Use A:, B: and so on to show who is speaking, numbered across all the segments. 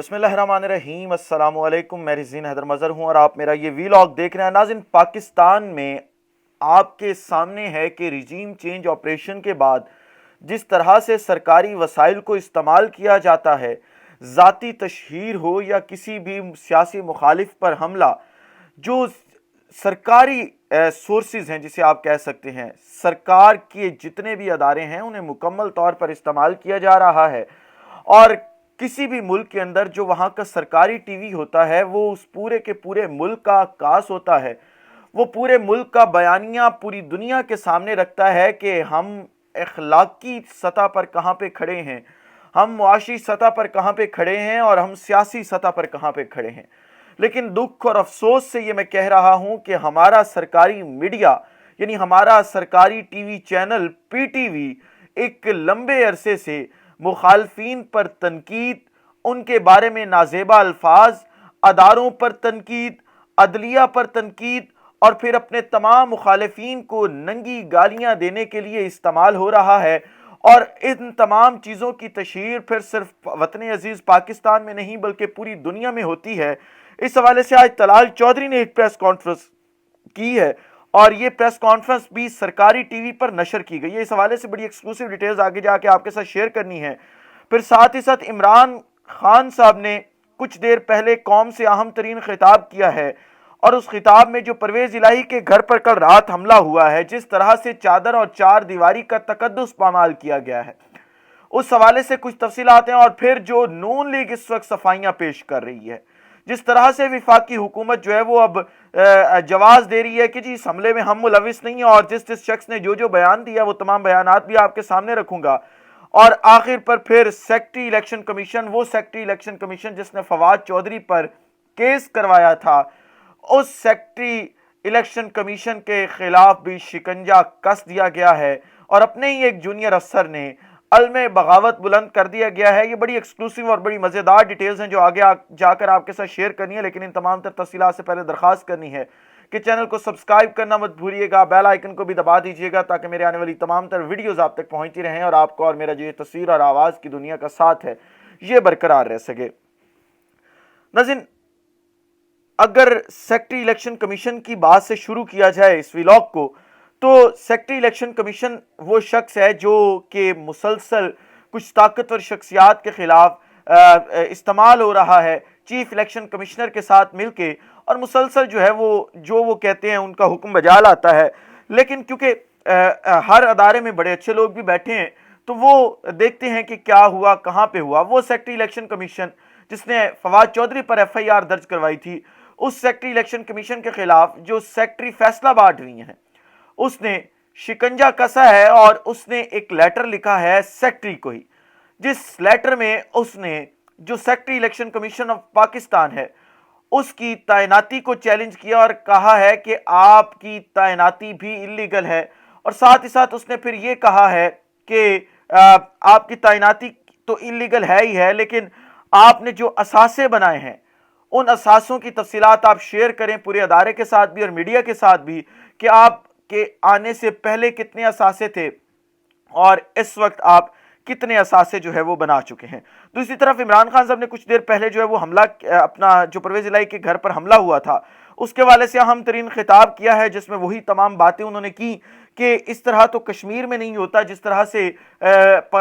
A: بسم اللہ الرحمن الرحیم، السلام علیکم۔ میں رزین حیدر مظہر ہوں اور آپ میرا یہ ویلاگ دیکھ رہے ہیں۔ ناظرین، پاکستان میں آپ کے سامنے ہے کہ رجیم چینج آپریشن کے بعد جس طرح سے سرکاری وسائل کو استعمال کیا جاتا ہے، ذاتی تشہیر ہو یا کسی بھی سیاسی مخالف پر حملہ، جو سرکاری سورسز ہیں جسے آپ کہہ سکتے ہیں، سرکار کے جتنے بھی ادارے ہیں انہیں مکمل طور پر استعمال کیا جا رہا ہے۔ اور کسی بھی ملک کے اندر جو وہاں کا سرکاری ٹی وی ہوتا ہے وہ اس پورے کے پورے ملک کا عکاس ہوتا ہے، وہ پورے ملک کا بیانیہ پوری دنیا کے سامنے رکھتا ہے کہ ہم اخلاقی سطح پر کہاں پہ کھڑے ہیں، ہم معاشی سطح پر کہاں پہ کھڑے ہیں اور ہم سیاسی سطح پر کہاں پہ کھڑے ہیں۔ لیکن دکھ اور افسوس سے یہ میں کہہ رہا ہوں کہ ہمارا سرکاری میڈیا یعنی ہمارا سرکاری T V channel P T V ایک لمبے عرصے سے مخالفین پر تنقید، ان کے بارے میں نازیبا الفاظ، اداروں پر تنقید، عدلیہ پر تنقید اور پھر اپنے تمام مخالفین کو ننگی گالیاں دینے کے لیے استعمال ہو رہا ہے۔ اور ان تمام چیزوں کی تشہیر پھر صرف وطن عزیز پاکستان میں نہیں بلکہ پوری دنیا میں ہوتی ہے۔ اس حوالے سے آج طلال چودھری نے ایک پریس کانفرنس کی ہے اور یہ پریس کانفرنس بھی سرکاری ٹی وی پر نشر کی گئی ہے۔ اس حوالے سے بڑی ایکسکلوسیو ڈیٹیلز آگے جا کے آپ کے ساتھ شیئر کرنی ہے۔ پھر ساتھ ہی ساتھ عمران خان صاحب نے کچھ دیر پہلے قوم سے اہم ترین خطاب کیا ہے، اور اس خطاب میں جو پرویز الہی کے گھر پر کل رات حملہ ہوا ہے، جس طرح سے چادر اور چار دیواری کا تقدس پامال کیا گیا ہے، اس حوالے سے کچھ تفصیلات ہیں۔ اور پھر جو نون لیگ اس وقت صفائیاں پیش کر رہی ہے، جس طرح سے وفاقی حکومت جو ہے وہ اب جواز دے رہی ہے کہ جی اس حملے میں ہم ملوث نہیں ہیں، اور جس شخص نے جو بیان دیا وہ تمام بیانات بھی آپ کے سامنے رکھوں گا۔ اور آخر پر پھر سیکٹری الیکشن کمیشن، وہ سیکٹری الیکشن کمیشن جس نے فواد چودھری پر کیس کروایا تھا، اس سیکٹری الیکشن کمیشن کے خلاف بھی شکنجہ کس دیا گیا ہے اور اپنے ہی ایک جونیئر افسر نے علم بغاوت بلند کر دیا گیا ہے۔ یہ بڑی ایکسکلوسیو اور بڑی مزیدار ڈیٹیلز ہیں جو آگے جا کر آپ کے ساتھ شیئر کرنی ہے، لیکن ان تمام تر تفصیلات سے پہلے درخواست کرنی ہے کہ چینل کو سبسکرائب کرنا مت بھولیے گا، بیل آئیکن کو بھی دبا دیجیے گا تاکہ میرے آنے والی تمام تر ویڈیوز آپ تک پہنچتی رہیں اور آپ کو اور میرا جو یہ تصویر اور آواز کی دنیا کا ساتھ ہے یہ برقرار رہ سکے۔ ناظرین، اگر سیکٹری الیکشن کمیشن کی بات سے شروع کیا جائے اس ویلاگ کو، تو سیکٹری الیکشن کمیشن وہ شخص ہے جو کہ مسلسل کچھ طاقتور شخصیات کے خلاف استعمال ہو رہا ہے چیف الیکشن کمشنر کے ساتھ مل کے، اور مسلسل جو ہے وہ کہتے ہیں ان کا حکم بجا لاتا ہے۔ لیکن کیونکہ ہر ادارے میں بڑے اچھے لوگ بھی بیٹھے ہیں تو وہ دیکھتے ہیں کہ کیا ہوا، کہاں پہ ہوا۔ وہ سیکٹری الیکشن کمیشن جس نے فواد چودھری پر ایف آئی آر درج کروائی تھی، اس سیکٹری الیکشن کمیشن کے خلاف جو سیکٹری فیصلہ آباد ہوئی ہیں، اس نے شکنجہ کسا ہے اور اس نے ایک لیٹر لکھا ہے سیکٹری کو ہی، جس لیٹر میں اس نے جو secretary election commission of Pakistan ہے اس کی تعیناتی کو چیلنج کیا اور کہا ہے کہ آپ کی تعیناتی بھی انلیگل ہے، اور ساتھ ہی ساتھ اس نے پھر یہ کہا ہے کہ آپ کی تعیناتی تو انلیگل ہے ہی ہے، لیکن آپ نے جو اثاثے بنائے ہیں ان اثاثوں کی تفصیلات آپ شیئر کریں پورے ادارے کے ساتھ بھی اور میڈیا کے ساتھ بھی کہ آپ کے آنے سے پہلے کتنے اثاثے تھے اور اس وقت آپ کتنے اثاثے جو ہے وہ بنا چکے ہیں۔ دوسری طرف عمران خان صاحب نے کچھ دیر پہلے جو ہے وہ حملہ اپنا جو پرویز الہی کے گھر پر حملہ ہوا تھا اس کے والے سے اہم ترین خطاب کیا ہے، جس میں وہی تمام باتیں انہوں نے کی کہ اس طرح تو کشمیر میں نہیں ہوتا جس طرح سے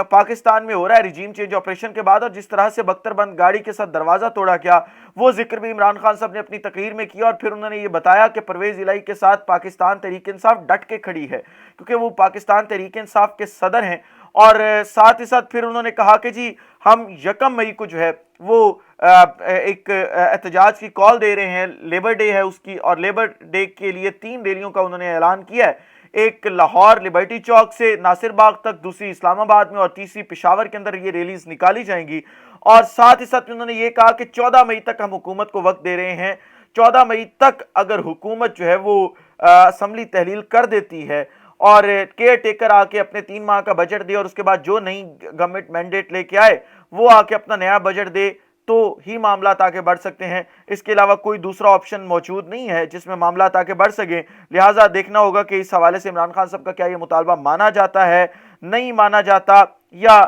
A: پاکستان میں ہو رہا ہے رجیم چینج آپریشن کے بعد، اور جس طرح سے بختر بند گاڑی کے ساتھ دروازہ توڑا گیا وہ ذکر بھی عمران خان صاحب نے اپنی تقریر میں کیا۔ اور پھر انہوں نے یہ بتایا کہ پرویز الہی کے ساتھ پاکستان تحریک انصاف ڈٹ کے کھڑی ہے کیونکہ وہ پاکستان تحریک انصاف کے صدر ہیں، اور ساتھ ہی ساتھ پھر انہوں نے کہا کہ جی ہم یکم مئی کو جو ہے وہ ایک احتجاج کی کال دے رہے ہیں، لیبر ڈے ہے اس کی، اور لیبر ڈے کے لیے 3 ریلیوں کا انہوں نے اعلان کیا ہے، ایک لاہور لبرٹی چوک سے ناصر باغ تک، دوسری اسلام آباد میں اور تیسری پشاور کے اندر یہ ریلیز نکالی جائیں گی۔ اور ساتھ ہی ساتھ انہوں نے یہ کہا کہ 14 مئی تک ہم حکومت کو وقت دے رہے ہیں، 14 مئی تک اگر حکومت جو ہے وہ اسمبلی تحلیل کر دیتی ہے اور کیئر ٹیکر آ کے اپنے 3 ماہ کا بجٹ دے اور اس کے بعد جو نئی گورنمنٹ مینڈیٹ لے کے آئے وہ آ کے اپنا نیا بجٹ دے تو ہی معاملات آگے بڑھ سکتے ہیں، اس کے علاوہ کوئی دوسرا آپشن موجود نہیں ہے جس میں معاملات آگے بڑھ سکیں۔ لہٰذا دیکھنا ہوگا کہ اس حوالے سے عمران خان صاحب کا کیا یہ مطالبہ مانا جاتا ہے، نہیں مانا جاتا، یا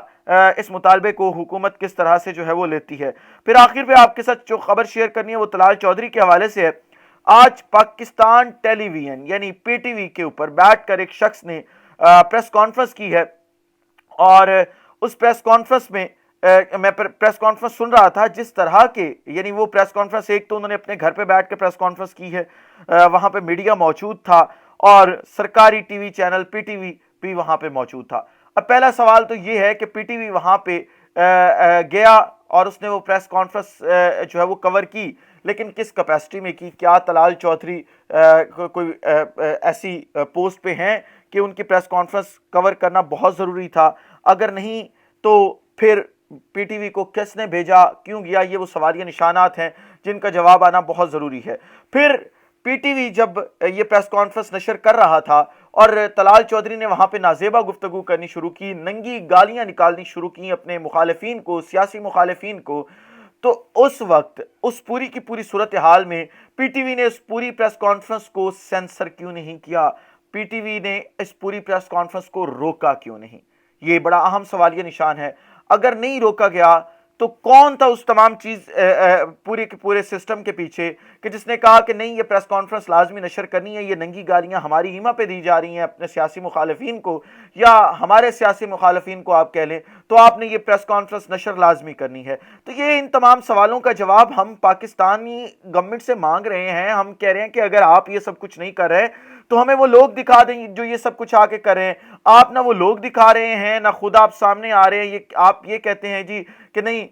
A: اس مطالبے کو حکومت کس طرح سے جو ہے وہ لیتی ہے۔ پھر آخر پہ آپ کے ساتھ جو خبر شیئر کرنی ہے وہ طلال چودھری کے حوالے سے ہے۔ آج پاکستان ٹیلی ویژن یعنی پی ٹی وی کے اوپر بیٹھ کر ایک شخص نے پریس کانفرنس کی ہے، اور اس پریس کانفرنس میں میں پریس کانفرنس سن رہا تھا جس طرح کے، یعنی وہ پریس کانفرنس ایک تو انہوں نے اپنے گھر پہ بیٹھ کے پریس کانفرنس کی ہے، وہاں پہ میڈیا موجود تھا اور سرکاری T V channel P T V بھی وہاں پہ موجود تھا۔ اب پہلا سوال تو یہ ہے کہ پی ٹی وی وہاں پہ گیا اور اس نے وہ پریس کانفرنس جو ہے وہ کور کی، لیکن کس کیپیسٹی میں کی؟ کیا طلال چودھری کوئی ایسی پوسٹ پہ ہیں کہ ان کی پریس کانفرنس کور کرنا بہت ضروری تھا؟ اگر نہیں تو پھر پی ٹی وی کو کس نے بھیجا، کیوں گیا؟ یہ وہ سوالیہ نشانات ہیں جن کا جواب آنا بہت ضروری ہے۔ پھر پی ٹی وی جب یہ پریس کانفرنس نشر کر رہا تھا اور طلال چودھری نے وہاں پہ نازیبہ گفتگو کرنی شروع کی، ننگی گالیاں نکالنی شروع کی اپنے مخالفین کو، سیاسی مخالفین کو، تو اس وقت اس پوری کی پوری صورتحال میں پی ٹی وی نے اس پوری پریس کانفرنس کو سینسر کیوں نہیں کیا؟ پی ٹی وی نے اس پوری پریس کانفرنس کو روکا کیوں نہیں؟ یہ بڑا اہم سوالیہ نشان ہے۔ اگر نہیں روکا گیا تو کون تھا اس تمام چیز پورے کے پورے سسٹم کے پیچھے کہ جس نے کہا کہ نہیں، یہ پریس کانفرنس لازمی نشر کرنی ہے، یہ ننگی گالیاں ہماری ایما پہ دی جا رہی ہیں اپنے سیاسی مخالفین کو، یا ہمارے سیاسی مخالفین کو آپ کہہ لیں، تو آپ نے یہ پریس کانفرنس نشر لازمی کرنی ہے؟ تو یہ ان تمام سوالوں کا جواب ہم پاکستانی گورنمنٹ سے مانگ رہے ہیں۔ ہم کہہ رہے ہیں کہ اگر آپ یہ سب کچھ نہیں کر رہے تو ہمیں وہ لوگ دکھا دیں جو یہ سب کچھ آ کے کریں۔ آپ نہ وہ لوگ دکھا رہے ہیں، نہ خود آپ سامنے آ رہے ہیں۔ آپ یہ کہتے ہیں جی کہ نہیں،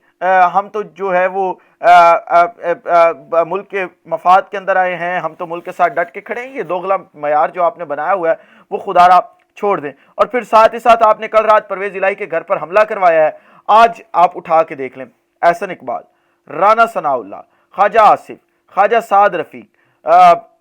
A: ہم تو جو ہے وہ ملک کے مفاد کے اندر آئے ہیں، ہم تو ملک کے ساتھ ڈٹ کے کھڑے ہیں۔ یہ دوغلا معیار جو آپ نے بنایا ہوا ہے وہ خدا را چھوڑ دیں۔ اور پھر ساتھ ہی ساتھ آپ نے کل رات پرویز الہی کے گھر پر حملہ کروایا ہے۔ آج آپ اٹھا کے دیکھ لیں، احسن اقبال، رانا ثناء اللہ، خواجہ آصف، خواجہ سعد رفیق،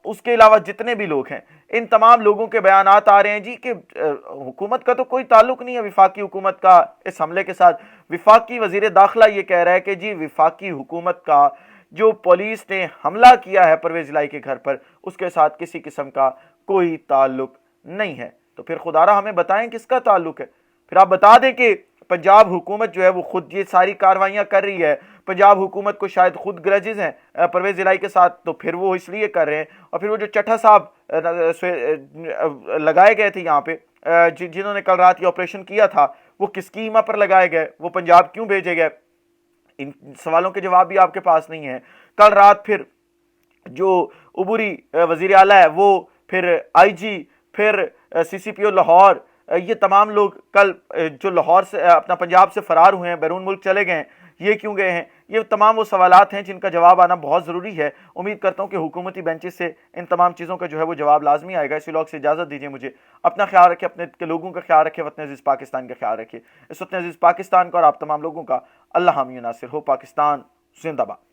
A: اس کے علاوہ جتنے بھی لوگ ہیں، ان تمام لوگوں کے بیانات آ رہے ہیں جی کہ حکومت کا تو کوئی تعلق نہیں ہے وفاقی حکومت کا اس حملے کے ساتھ۔ وفاقی وزیر داخلہ یہ کہہ رہا ہے کہ جی وفاقی حکومت کا جو پولیس نے حملہ کیا ہے پرویز الہی کے گھر پر، اس کے ساتھ کسی قسم کا کوئی تعلق نہیں ہے۔ تو پھر خدا را ہمیں بتائیں کس کا تعلق ہے؟ پھر آپ بتا دیں کہ پنجاب حکومت جو ہے وہ خود یہ ساری کاروائیاں کر رہی ہے، پنجاب حکومت کو شاید خود گرجز ہیں پرویز الہی کے ساتھ، تو پھر وہ اس لیے کر رہے ہیں۔ اور پھر وہ جو چٹھا صاحب لگائے گئے تھے یہاں پہ، جنہوں نے کل رات یہ آپریشن کیا تھا، وہ کس کی ایما پر لگائے گئے؟ وہ پنجاب کیوں بھیجے گئے؟ ان سوالوں کے جواب بھی آپ کے پاس نہیں ہے۔ کل رات پھر جو عبوری وزیر اعلیٰ ہے، وہ پھر آئی جی، پھر سی سی پی او لاہور، یہ تمام لوگ کل جو لاہور سے اپنا پنجاب سے فرار ہوئے ہیں، بیرون ملک چلے گئے ہیں، یہ کیوں گئے ہیں؟ یہ تمام وہ سوالات ہیں جن کا جواب آنا بہت ضروری ہے۔ امید کرتا ہوں کہ حکومتی بینچز سے ان تمام چیزوں کا جو ہے وہ جواب لازمی آئے گا۔ اسی وقت سے اجازت دیجیے مجھے، اپنا خیال رکھیں، اپنے کے لوگوں کا خیال رکھیں، وطن عزیز پاکستان کا خیال رکھیں۔ اس وطن عزیز پاکستان کا اور آپ تمام لوگوں کا اللہ حامی و ناصر ہو۔ پاکستان زندہ باد۔